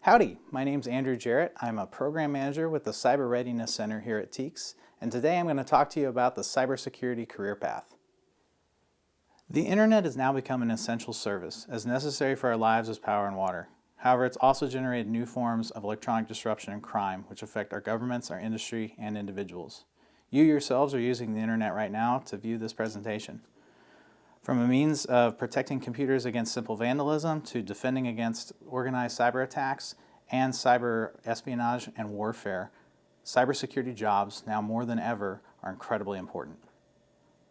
Howdy, my name's Andrew Jarrett. I'm a program manager with the Cyber Readiness Center here at TEACS, and today I'm going to talk to you about the cybersecurity career path. The internet has now become an essential service, as necessary for our lives as power and water. However, it's also generated new forms of electronic disruption and crime, which affect our governments, our industry, and individuals. You yourselves are using the internet right now to view this presentation. From a means of protecting computers against simple vandalism to defending against organized cyber attacks and cyber espionage and warfare, cybersecurity jobs now more than ever are incredibly important.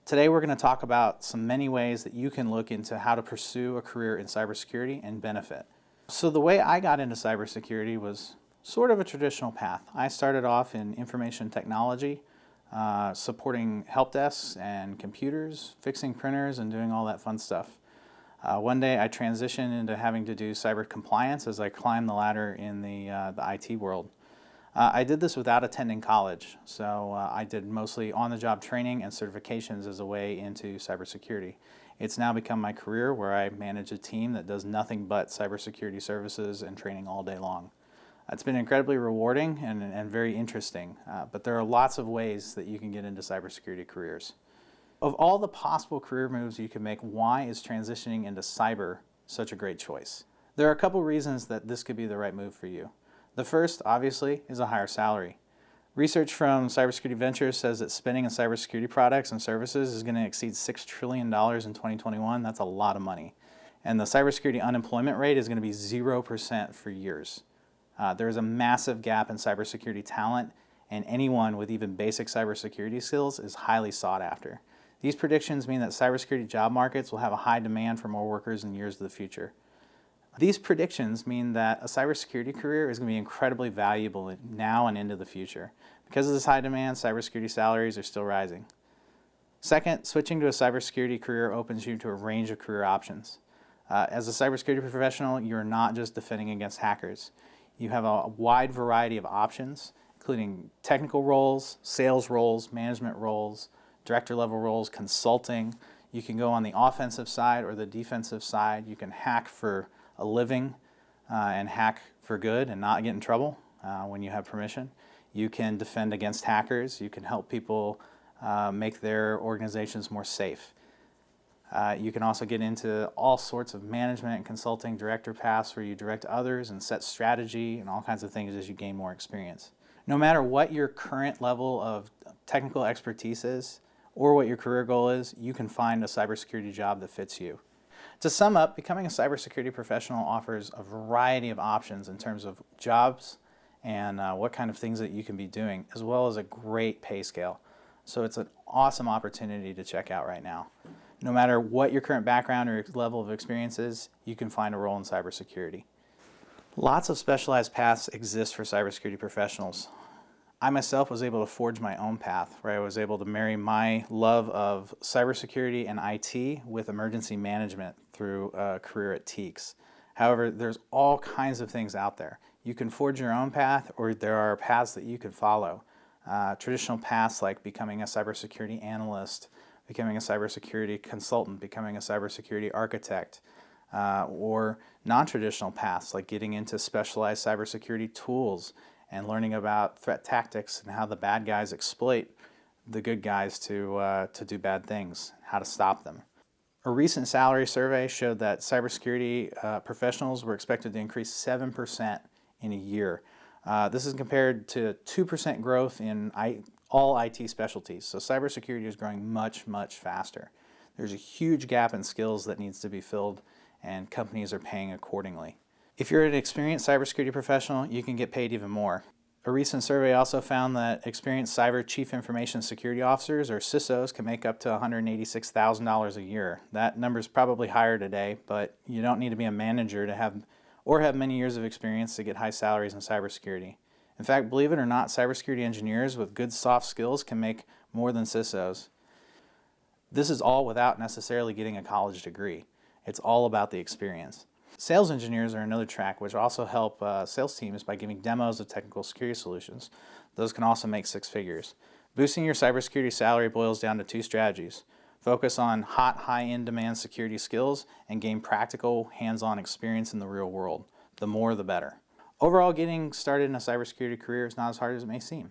Today we're going to talk about many ways that you can look into how to pursue a career in cybersecurity and benefit. So the way I got into cybersecurity was sort of a traditional path. I started off in information technology, supporting help desks and computers, fixing printers, and doing all that fun stuff. One day I transitioned into having to do cyber compliance as I climbed the ladder in the IT world. I did this without attending college, so I did mostly on-the-job training and certifications as a way into cybersecurity. It's now become my career where I manage a team that does nothing but cybersecurity services and training all day long. It's been incredibly rewarding and very interesting, but there are lots of ways that you can get into cybersecurity careers. Of all the possible career moves you can make, why is transitioning into cyber such a great choice? There are a couple reasons that this could be the right move for you. The first, obviously, is a higher salary. Research from Cybersecurity Ventures says that spending on cybersecurity products and services is going to exceed $6 trillion in 2021. That's a lot of money. And the cybersecurity unemployment rate is going to be 0% for years. There is a massive gap in cybersecurity talent, and anyone with even basic cybersecurity skills is highly sought after. These predictions mean that cybersecurity job markets will have a high demand for more workers in years of the future. These predictions mean that a cybersecurity career is going to be incredibly valuable now and into the future. Because of this high demand, cybersecurity salaries are still rising. Second, switching to a cybersecurity career opens you to a range of career options. As a cybersecurity professional, you're not just defending against hackers. You have a wide variety of options, including technical roles, sales roles, management roles, director level roles, consulting. You can go on the offensive side or the defensive side. You can hack for a living and hack for good and not get in trouble when you have permission. You can defend against hackers. You can help people make their organizations more safe. You can also get into all sorts of management and consulting director paths where you direct others and set strategy and all kinds of things as you gain more experience. No matter what your current level of technical expertise is or what your career goal is, you can find a cybersecurity job that fits you. To sum up, becoming a cybersecurity professional offers a variety of options in terms of jobs and what kind of things that you can be doing, as well as a great pay scale. So it's an awesome opportunity to check out right now. No matter what your current background or level of experience is, you can find a role in cybersecurity. Lots of specialized paths exist for cybersecurity professionals. I myself was able to forge my own path, where I was able to marry my love of cybersecurity and IT with emergency management through a career at TEACS. However, there's all kinds of things out there. You can forge your own path, or there are paths that you could follow. Traditional paths like becoming a cybersecurity analyst, becoming a cybersecurity consultant, becoming a cybersecurity architect, or non-traditional paths like getting into specialized cybersecurity tools and learning about threat tactics and how the bad guys exploit the good guys to do bad things, how to stop them. A recent salary survey showed that cybersecurity professionals were expected to increase 7% in a year. This is compared to 2% growth in all IT specialties. So cybersecurity is growing much, much faster. There's a huge gap in skills that needs to be filled, and companies are paying accordingly. If you're an experienced cybersecurity professional, you can get paid even more. A recent survey also found that experienced cyber chief information security officers, or CISOs, can make up to $186,000 a year. That number is probably higher today, but you don't need to be a manager to have many years of experience to get high salaries in cybersecurity. In fact, believe it or not, cybersecurity engineers with good soft skills can make more than CISOs. This is all without necessarily getting a college degree. It's all about the experience. Sales engineers are another track which also help sales teams by giving demos of technical security solutions. Those can also make six figures. Boosting your cybersecurity salary boils down to two strategies. Focus on hot, high-end demand security skills and gain practical, hands-on experience in the real world. The more, the better. Overall, getting started in a cybersecurity career is not as hard as it may seem.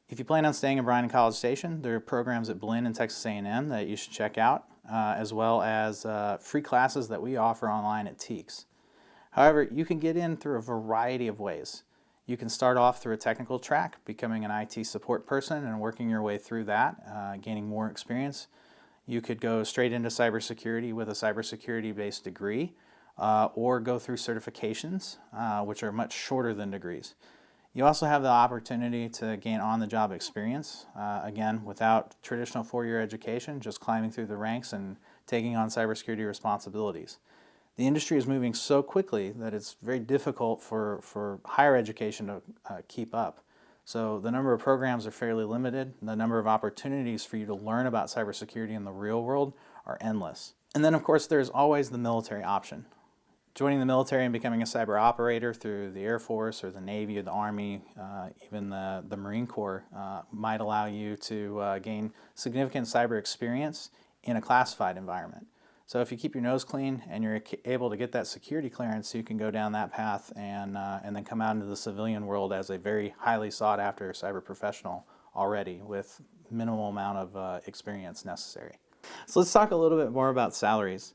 If you plan on staying in Bryan College Station, there are programs at Blinn and Texas A&M that you should check out, as well as free classes that we offer online at TEACS. However, you can get in through a variety of ways. You can start off through a technical track, becoming an IT support person and working your way through that, gaining more experience. You could go straight into cybersecurity with a cybersecurity-based degree, or go through certifications, which are much shorter than degrees. You also have the opportunity to gain on-the-job experience, again, without traditional four-year education, just climbing through the ranks and taking on cybersecurity responsibilities. The industry is moving so quickly that it's very difficult for higher education to keep up. So the number of programs are fairly limited. The number of opportunities for you to learn about cybersecurity in the real world are endless. And then, of course, there's always the military option. Joining the military and becoming a cyber operator through the Air Force or the Navy or the Army, even the Marine Corps, might allow you to gain significant cyber experience in a classified environment. So if you keep your nose clean and you're able to get that security clearance, you can go down that path and then come out into the civilian world as a very highly sought after cyber professional already with minimal amount of experience necessary. So let's talk a little bit more about salaries.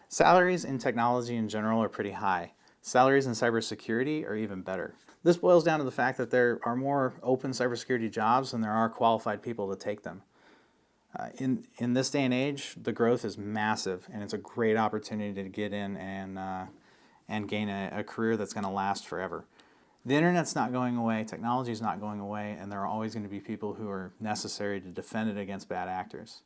Salaries in technology in general are pretty high. Salaries in cybersecurity are even better. This boils down to the fact that there are more open cybersecurity jobs than there are qualified people to take them. In this day and age, the growth is massive, and it's a great opportunity to get in and gain a career that's going to last forever. The internet's not going away, technology's not going away, and there are always going to be people who are necessary to defend it against bad actors.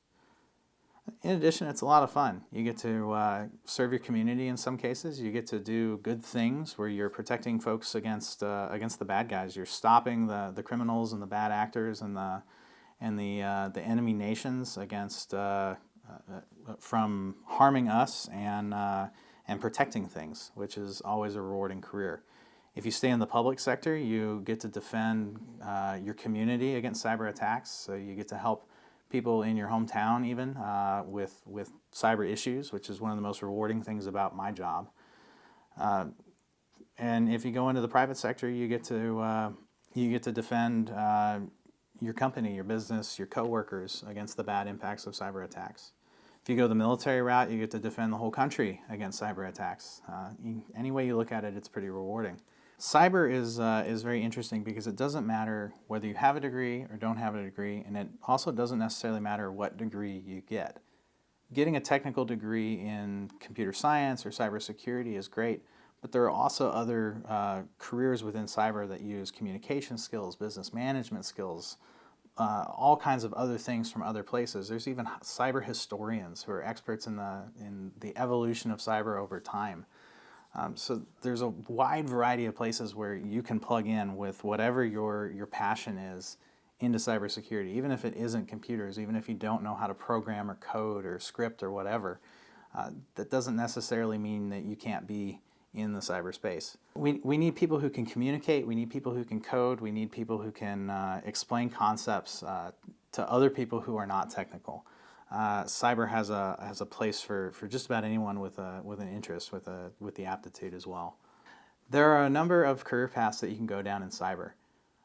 In addition, it's a lot of fun. You get to serve your community in some cases. You get to do good things where you're protecting folks against the bad guys. You're stopping the criminals and the bad actors and the enemy nations against from harming us and protecting things, which is always a rewarding career. If you stay in the public sector, you get to defend your community against cyber attacks. So you get to help people in your hometown even with cyber issues, which is one of the most rewarding things about my job. And if you go into the private sector, you get to defend your company, your business, your coworkers against the bad impacts of cyber attacks. If you go the military route, you get to defend the whole country against cyber attacks. Any way you look at it, it's pretty rewarding. Cyber is very interesting because it doesn't matter whether you have a degree or don't have a degree, and it also doesn't necessarily matter what degree you get. Getting a technical degree in computer science or cybersecurity is great, but there are also other careers within cyber that use communication skills, business management skills, all kinds of other things from other places. There's even cyber historians who are experts in the evolution of cyber over time. So there's a wide variety of places where you can plug in with whatever your passion is into cybersecurity, even if it isn't computers, even if you don't know how to program or code or script or whatever. That doesn't necessarily mean that you can't be in the cyberspace. We need people who can communicate, we need people who can code, we need people who can explain concepts to other people who are not technical. Cyber has a place for just about anyone with an interest, with the aptitude as well. There are a number of career paths that you can go down in cyber.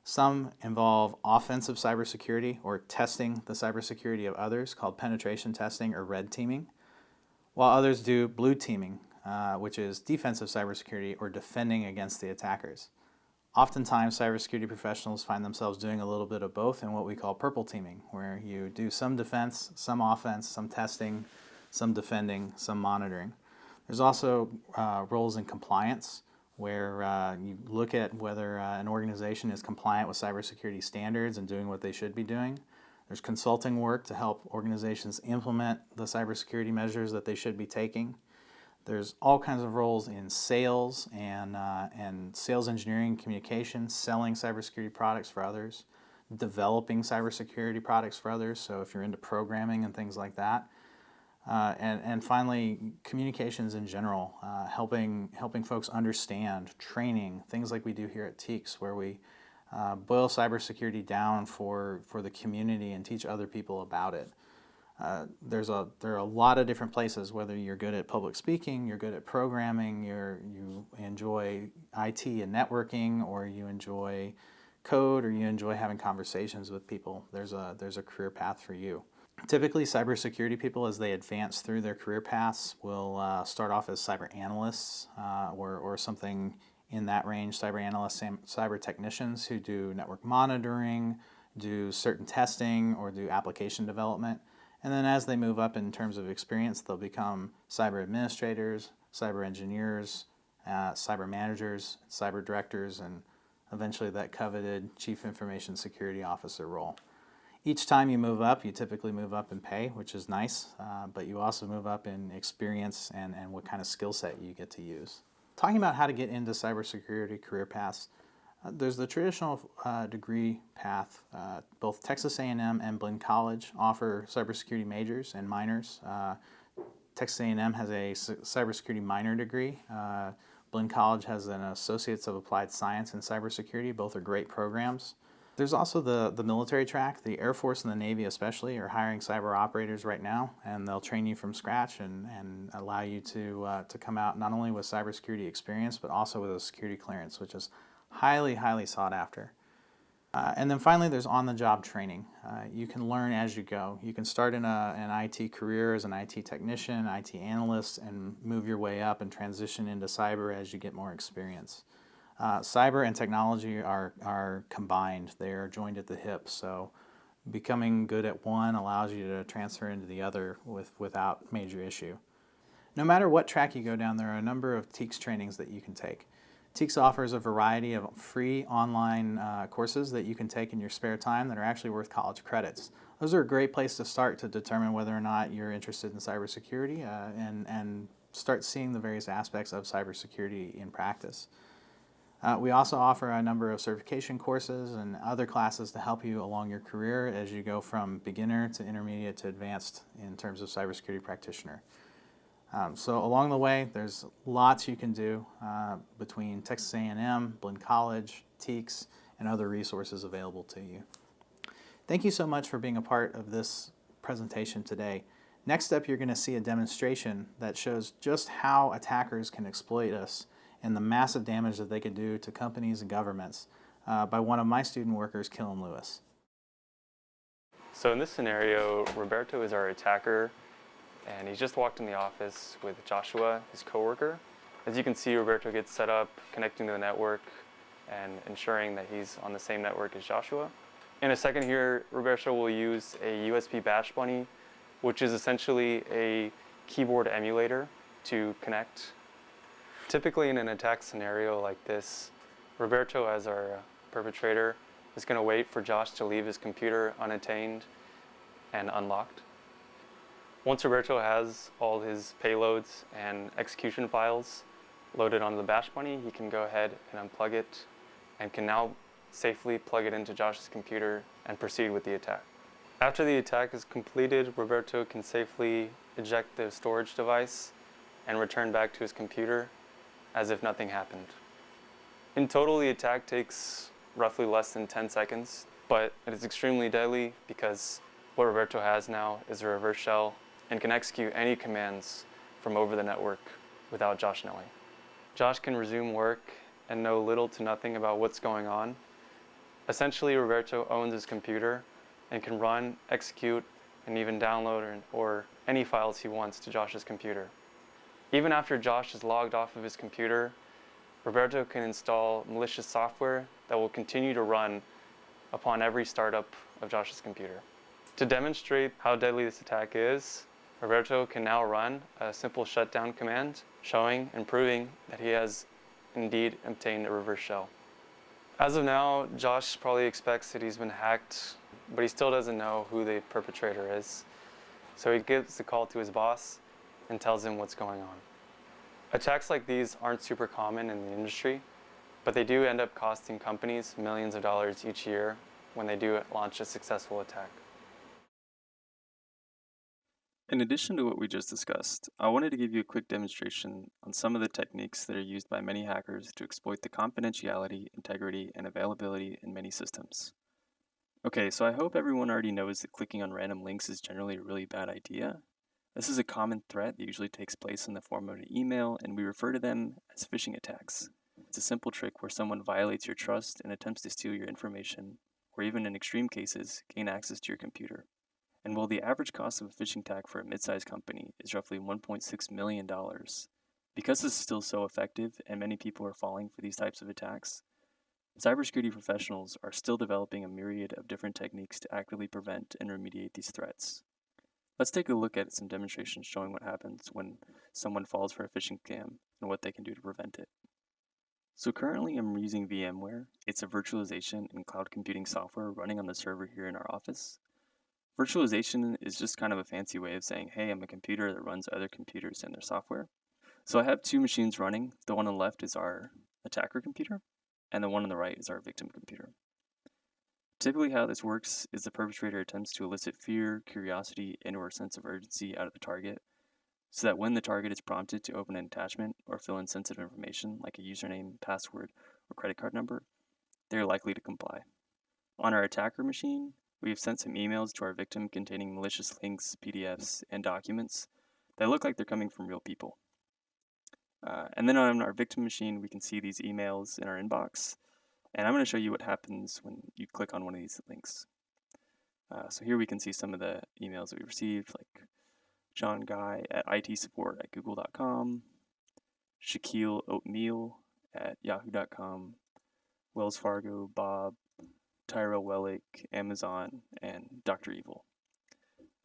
Some involve offensive cybersecurity or testing the cybersecurity of others, called penetration testing or red teaming, while others do blue teaming, which is defensive cybersecurity or defending against the attackers. Oftentimes, cybersecurity professionals find themselves doing a little bit of both in what we call purple teaming, where you do some defense, some offense, some testing, some defending, some monitoring. There's also roles in compliance, where you look at whether an organization is compliant with cybersecurity standards and doing what they should be doing. There's consulting work to help organizations implement the cybersecurity measures that they should be taking. There's all kinds of roles in sales and sales engineering, communications, selling cybersecurity products for others, developing cybersecurity products for others, so if you're into programming and things like that. And finally, communications in general, helping folks understand, training, things like we do here at TEACS, where we boil cybersecurity down for the community and teach other people about it. There are a lot of different places, whether you're good at public speaking, you're good at programming, you enjoy IT and networking, or you enjoy code, or you enjoy having conversations with people. There's a career path for you. Typically, cybersecurity people, as they advance through their career paths, will start off as cyber analysts or something in that range, cyber analysts, cyber technicians who do network monitoring, do certain testing, or do application development. And then as they move up in terms of experience, they'll become cyber administrators, cyber engineers, cyber managers, cyber directors, and eventually that coveted Chief Information Security Officer role. Each time you move up, you typically move up in pay, which is nice, but you also move up in experience and what kind of skill set you get to use. Talking about how to get into cybersecurity career paths, there's the traditional degree path. Both Texas A&M and Blinn College offer cybersecurity majors and minors. Texas A&M has a cybersecurity minor degree. Blinn College has an Associates of Applied Science in Cybersecurity. Both are great programs. There's also the military track. The Air Force and the Navy especially are hiring cyber operators right now, and they'll train you from scratch and allow you to come out not only with cybersecurity experience, but also with a security clearance, which is highly, highly sought after. And then finally, there's on-the-job training. You can learn as you go. You can start in an IT career as an IT technician, IT analyst, and move your way up and transition into cyber as you get more experience. Cyber and technology are combined. They are joined at the hip, so becoming good at one allows you to transfer into the other without major issue. No matter what track you go down, there are a number of TEACS trainings that you can take. TEACS offers a variety of free online courses that you can take in your spare time that are actually worth college credits. Those are a great place to start to determine whether or not you're interested in cybersecurity and start seeing the various aspects of cybersecurity in practice. We also offer a number of certification courses and other classes to help you along your career as you go from beginner to intermediate to advanced in terms of cybersecurity practitioner. So along the way, there's lots you can do between Texas A&M, Blinn College, TEACS, and other resources available to you. Thank you so much for being a part of this presentation today. Next up, you're going to see a demonstration that shows just how attackers can exploit us and the massive damage that they can do to companies and governments by one of my student workers, Killen Lewis. So in this scenario, Roberto is our attacker, and he's just walked in the office with Joshua, his coworker. As you can see, Roberto gets set up, connecting to the network, and ensuring that he's on the same network as Joshua. In a second here, Roberto will use a USB Bash Bunny, which is essentially a keyboard emulator to connect. Typically in an attack scenario like this, Roberto, as our perpetrator, is going to wait for Josh to leave his computer unattained and unlocked. Once Roberto has all his payloads and execution files loaded onto the Bash Bunny, he can go ahead and unplug it and can now safely plug it into Josh's computer and proceed with the attack. After the attack is completed, Roberto can safely eject the storage device and return back to his computer as if nothing happened. In total, the attack takes roughly less than 10 seconds, but it is extremely deadly because what Roberto has now is a reverse shell and can execute any commands from over the network without Josh knowing. Josh can resume work and know little to nothing about what's going on. Essentially, Roberto owns his computer and can run, execute, and even download or any files he wants to Josh's computer. Even after Josh is logged off of his computer, Roberto can install malicious software that will continue to run upon every startup of Josh's computer. To demonstrate how deadly this attack is, Roberto can now run a simple shutdown command showing and proving that he has indeed obtained a reverse shell. As of now, Josh probably expects that he's been hacked, but he still doesn't know who the perpetrator is. So he gives the call to his boss and tells him what's going on. Attacks like these aren't super common in the industry, but they do end up costing companies millions of dollars each year when they do launch a successful attack. In addition to what we just discussed, I wanted to give you a quick demonstration on some of the techniques that are used by many hackers to exploit the confidentiality, integrity, and availability in many systems. Okay, so I hope everyone already knows that clicking on random links is generally a really bad idea. This is a common threat that usually takes place in the form of an email, and we refer to them as phishing attacks. It's a simple trick where someone violates your trust and attempts to steal your information, or even in extreme cases, gain access to your computer. And while the average cost of a phishing attack for a mid-sized company is roughly $1.6 million, because this is still so effective and many people are falling for these types of attacks, cybersecurity professionals are still developing a myriad of different techniques to actively prevent and remediate these threats. Let's take a look at some demonstrations showing what happens when someone falls for a phishing scam and what they can do to prevent it. So currently I'm using VMware. It's a virtualization and cloud computing software running on the server here in our office. Virtualization is just kind of a fancy way of saying, hey, I'm a computer that runs other computers and their software. So I have two machines running. The one on the left is our attacker computer, and the one on the right is our victim computer. Typically how this works is the perpetrator attempts to elicit fear, curiosity, and/or a sense of urgency out of the target, so that when the target is prompted to open an attachment or fill in sensitive information like a username, password, or credit card number, they are likely to comply. On our attacker machine, we have sent some emails to our victim containing malicious links, PDFs, and documents that look like they're coming from real people. And then on our victim machine, we can see these emails in our inbox. And I'm going to show you what happens when you click on one of these links. So here we can see some of the emails that we received, like John Guy at itsupport@google.com, Shaquille Oatmeal at yahoo.com, Wells Fargo, Bob, Tyrell Wellick, Amazon, and Dr. Evil.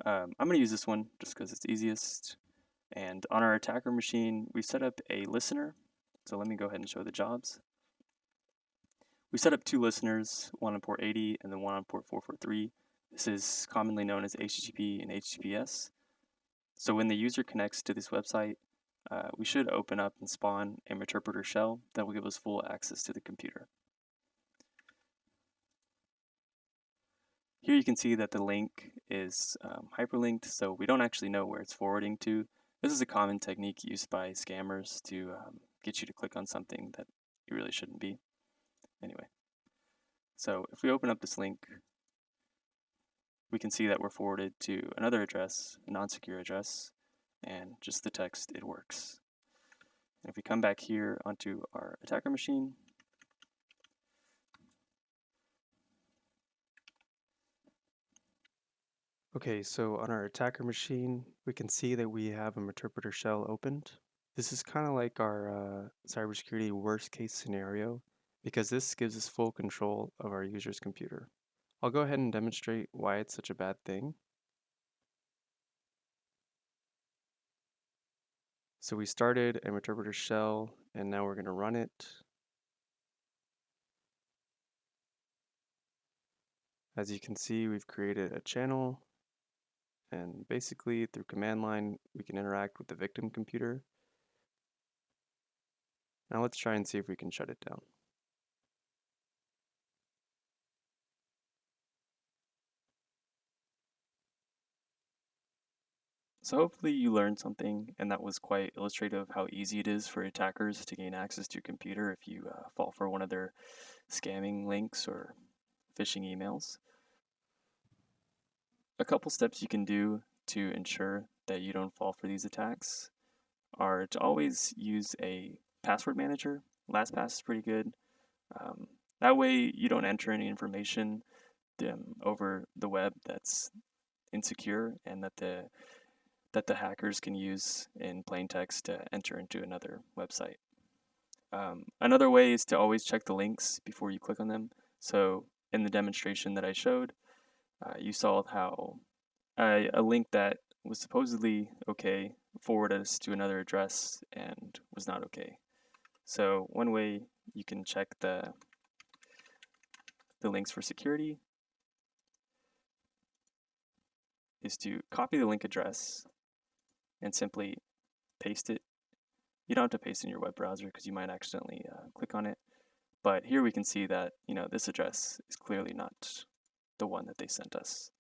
I'm going to use this one just because it's easiest. And on our attacker machine, we set up a listener. So let me go ahead and show the jobs. We set up two listeners, one on port 80 and then one on port 443. This is commonly known as HTTP and HTTPS. So when the user connects to this website, we should open up and spawn a interpreter shell that will give us full access to the computer. Here you can see that the link is hyperlinked, so we don't actually know where it's forwarding to. This is a common technique used by scammers to get you to click on something that you really shouldn't be. Anyway, so if we open up this link, we can see that we're forwarded to another address, a non-secure address, and just the text, it works. And if we come back here onto our attacker machine, Okay, so on our attacker machine, we can see that we have an interpreter shell opened. This is kind of like our cybersecurity worst case scenario because this gives us full control of our user's computer. I'll go ahead and demonstrate why it's such a bad thing. So we started an interpreter shell and now we're going to run it. As you can see, we've created a channel. And basically, through command line, we can interact with the victim computer. Now let's try and see if we can shut it down. So hopefully you learned something, and that was quite illustrative of how easy it is for attackers to gain access to your computer if you fall for one of their scamming links or phishing emails. A couple steps you can do to ensure that you don't fall for these attacks are to always use a password manager. LastPass is pretty good. That way you don't enter any information over the web that's insecure and that the hackers can use in plain text to enter into another website. Another way is to always check the links before you click on them. So in the demonstration that I showed, you saw how a link that was supposedly okay forwarded us to another address and was not okay. So one way you can check the links for security is to copy the link address and simply paste it. You don't have to paste it in your web browser because you might accidentally click on it. But here we can see that this address is clearly not the one that they sent us.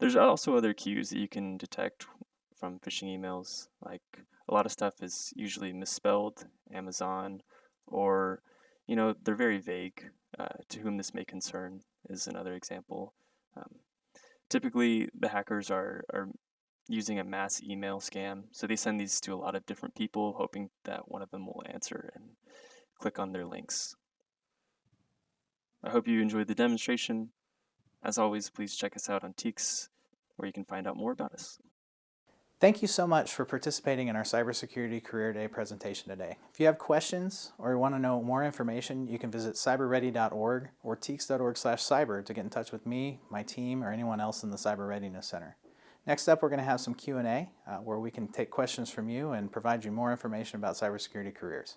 There's also other cues that you can detect from phishing emails, like a lot of stuff is usually misspelled, Amazon, or they're very vague to whom this may concern. is another example. Typically, the hackers are using a mass email scam. So they send these to a lot of different people, hoping that one of them will answer and click on their links. I hope you enjoyed the demonstration. As always, please check us out on TEACS, where you can find out more about us. Thank you so much for participating in our Cybersecurity Career Day presentation today. If you have questions or want to know more information, you can visit cyberready.org or teaks.org/cyber to get in touch with me, my team, or anyone else in the Cyber Readiness Center. Next up, we're going to have some Q&A where we can take questions from you and provide you more information about cybersecurity careers.